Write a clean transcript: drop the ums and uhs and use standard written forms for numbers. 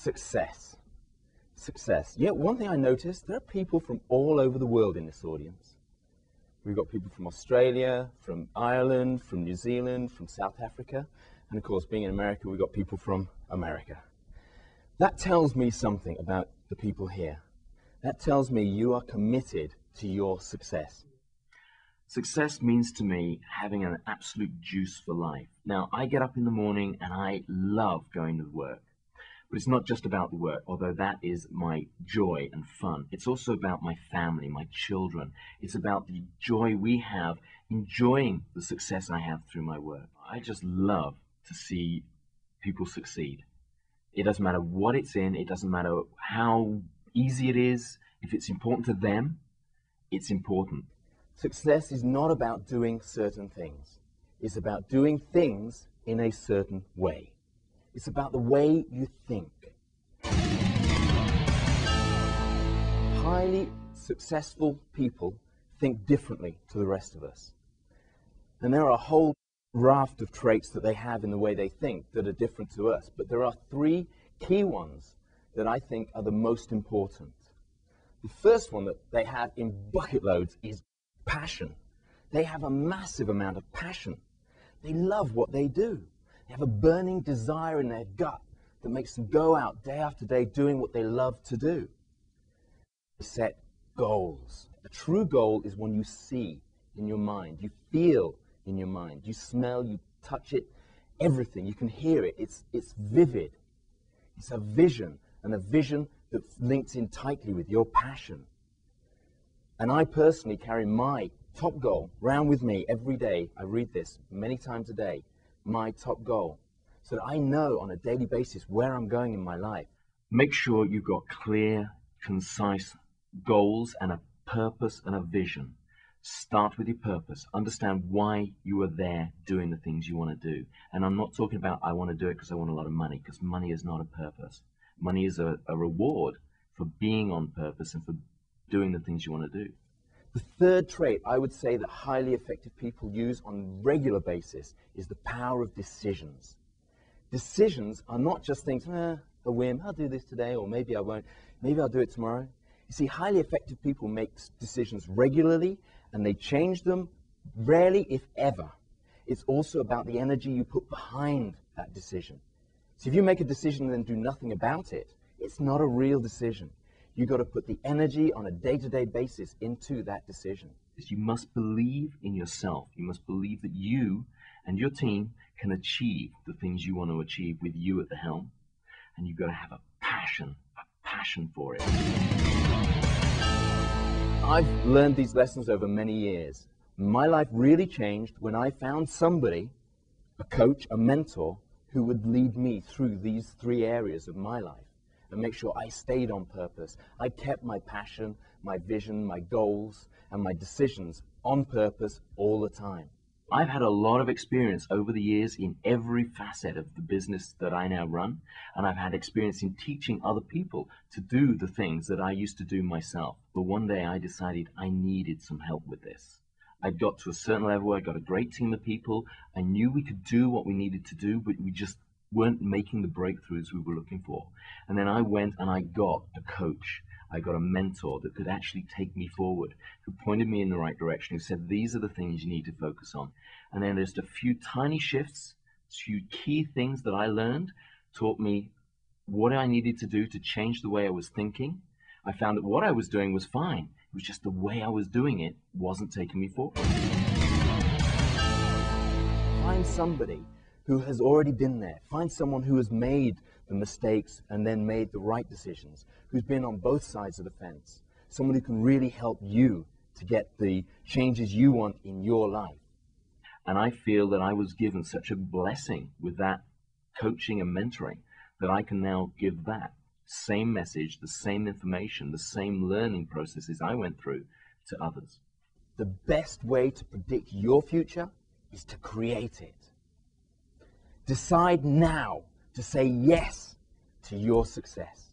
Success. Success. Yeah, one thing I noticed, there are people from all over the world in this audience. We've got people from Australia, from Ireland, from New Zealand, from South Africa, and of course, being in America, we've got people from America. That tells me something about the people here. That tells me you are committed to your success. Success means to me having an absolute juice for life. Now, I get up in the morning and I love going to work. But it's not just about the work, although that is my joy and fun. It's also about my family, my children. It's about the joy we have enjoying the success I have through my work. I just love to see people succeed. It doesn't matter what it's in. It doesn't matter how easy it is. If it's important to them, it's important. Success is not about doing certain things. It's about doing things in a certain way. It's about the way you think. Highly successful people think differently to the rest of us. And there are a whole raft of traits that they have in the way they think that are different to us. But there are three key ones that I think are the most important. The first one that they have in bucket loads is passion. They have a massive amount of passion. They love what they do. They have a burning desire in their gut that makes them go out day after day doing what they love to do. They set goals. A true goal is one you see in your mind, you feel in your mind, you smell, you touch it, everything. You can hear it. It's vivid. It's a vision, and a vision that links in tightly with your passion. And I personally carry my top goal around with me every day. I read this many times a day. My top goal, so that I know on a daily basis where I'm going in my life. Make sure you've got clear, concise goals and a purpose and a vision. Start with your purpose. Understand why you are there doing the things you want to do. And I'm not talking about I want to do it because I want a lot of money, because money is not a purpose. Money is a reward for being on purpose and for doing the things you want to do. The third trait I would say that highly effective people use on a regular basis is the power of decisions. Decisions are not just things, a whim, I'll do this today, or maybe I won't, maybe I'll do it tomorrow. You see, highly effective people make decisions regularly, and they change them rarely, if ever. It's also about the energy you put behind that decision. So if you make a decision and then do nothing about it, it's not a real decision. You've got to put the energy on a day-to-day basis into that decision. You must believe in yourself. You must believe that you and your team can achieve the things you want to achieve with you at the helm. And you've got to have a passion for it. I've learned these lessons over many years. My life really changed when I found somebody, a coach, a mentor, who would lead me through these three areas of my life and make sure I stayed on purpose. I kept my passion, my vision, my goals, and my decisions on purpose all the time. I've had a lot of experience over the years in every facet of the business that I now run, and I've had experience in teaching other people to do the things that I used to do myself. But one day I decided I needed some help with this. I got to a certain level, I got a great team of people, I knew we could do what we needed to do, but we just weren't making the breakthroughs we were looking for. And then I went and I got a coach. I got a mentor that could actually take me forward, who pointed me in the right direction, who said, these are the things you need to focus on. And then just a few tiny shifts, a few key things that I learned, taught me what I needed to do to change the way I was thinking. I found that what I was doing was fine. It was just the way I was doing it wasn't taking me forward. Find somebody who has already been there. Find someone who has made the mistakes and then made the right decisions, who's been on both sides of the fence, someone who can really help you to get the changes you want in your life. And I feel that I was given such a blessing with that coaching and mentoring that I can now give that same message, the same information, the same learning processes I went through to others. The best way to predict your future is to create it. Decide now to say yes to your success.